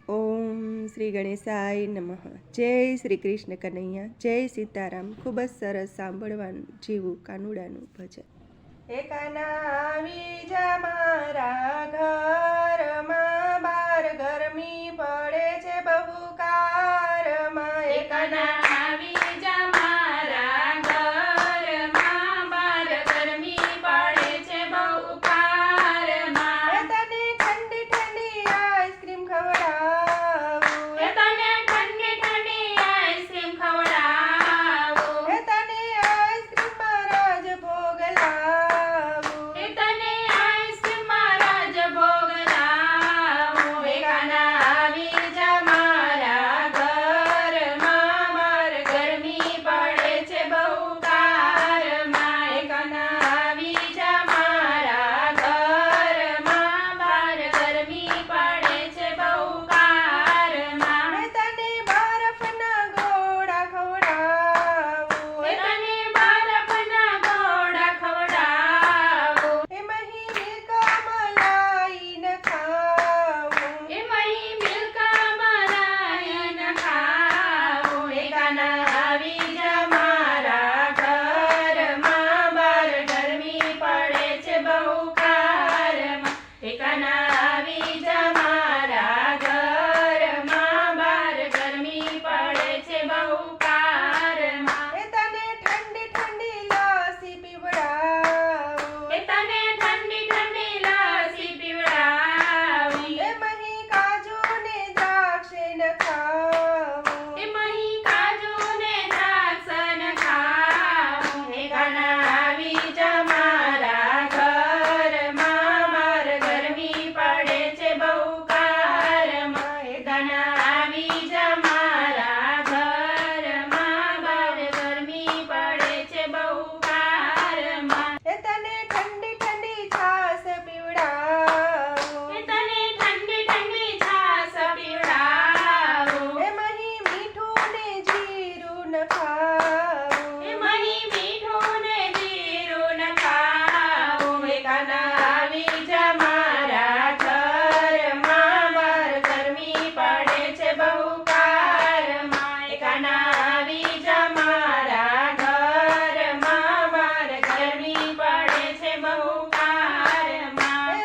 ઓમ શ્રી ગણેશાય નમઃ। જય શ્રી કૃષ્ણ કનૈયા, જય સીતારામ। ખૂબ જ સરસ સાંભળવાનું જેવું કાનુડાનું ભજન। એ કાના આવી જા મારા ઘરમાં, બાર ગરમી પડે છે બહુ કારમાં। એ કાના આવી જા મારા ઘરમાં, બાર ગરમી પડે છે બહુ કારમાં। તને ઠંડી ઠંડી આઈસ્ક્રીમ ખવડાવું, તને ઠંડી ઠંડી આઈસ્ક્રીમ ખવડાવું, તને આઈસ્ક્રીમ રાજ ભોગ લાવું, તને આઈસ્ક્રીમ રાજ ભોગ લાવું। એ કાના આવી જા મારા ઘરમાં, બાર ગરમી પડે છે બહુ કારમાં। એ કાના આવી જા મારા ઘરમાં, બાર ગરમી પડે છે બહુ કારમાં। તને બરફના ગોળા ખવડાવું, તને બરફના ગોળા ખવડાવું, મહી મિલ્કા મલાઈ ન ખાવું, મહી મિલ્કા મલાઈ ન ખાવું। એ કાના આવી જા મારા ઘરમાં, બાર ગરમી પડે છે બહુ કારમાં। એ કાના આવી જા મારા ઘરમાં, બાર ગરમી પડે છે બહુ કારમાં। તને ઠંડી ઠંડી લસ્સી પીવડાવું, તને ઠંડી ઠંડી લસ્સી પીવડાવી, મહી કાજુ ને દ્રાક્ષ ન ખાવું, મહી કાજુ ને દ્રાક્ષ ન ખાવું। એ કાના આવી જા મારા ઘરમાં, બાર ગરમી પડે છે બહુ કારમાં। એ કાના આવી જા મારા ઘરમાં, બાર ગરમી પડે છે બહુ કારમાં। તને ઠંડી ઠંડી છાશ પીવડાવું, તને ઠંડી ઠંડી છાશ પીવડાવું, મહી મીઠું ને જીરું ન ખાવું, મહી મીઠું ને જીરું ન ખાવું। એ કાના આવી જા મારા ઘરમાં, બાર ગરમી પડે છે બહુ કારમાં। એ કાના આવી જા મારા ઘરમાં, બાર ગરમી પડે છે બહુ કારમાં।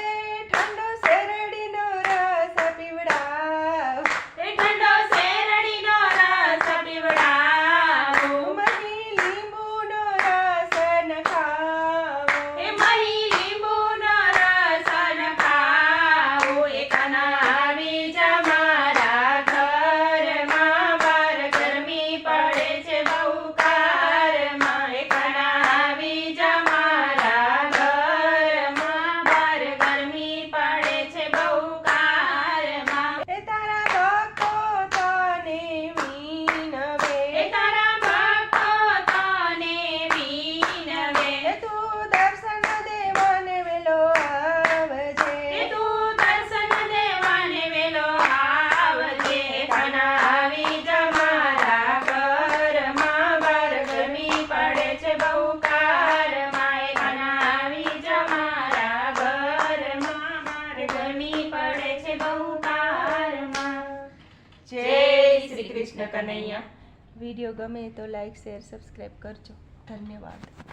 ઠંડો શેરડીનો રસ પીવડાવ, ઠંડો શેરડીનો રસ પીવડાવું, મહી લીંબુનો રસ ન ખાવું, મહી લીંબુનો રસ ન ખાવું। એ કાના આવી જા મારા ઘરમાં, બાર ગરમી પડે છે બહુ કારમાં। એ કાના આવી જા મારા ઘરમાં, બાર ગરમી પડે છે બહુ કારમાં। તારા ભક્તો તને વિનવે, તારા ભક્તો તને વિનવે, તું દર્શન દેવાને વેલો આવજે, તું દર્શન દેવાને વેલો આવજે। કાના આવી જા મારા ઘરમાં, બાર ગરમી પડે છે બહુ કારમાં। એ કાના આવી જા મારા ઘરમાં, બાર ગરમી પડે છે બહુ કારમાં। જય શ્રી કૃષ્ણ કનૈયા। વિડીયો ગમે તો લાઈક શેર સબસ્ક્રાઈબ કરજો। ધન્યવાદ।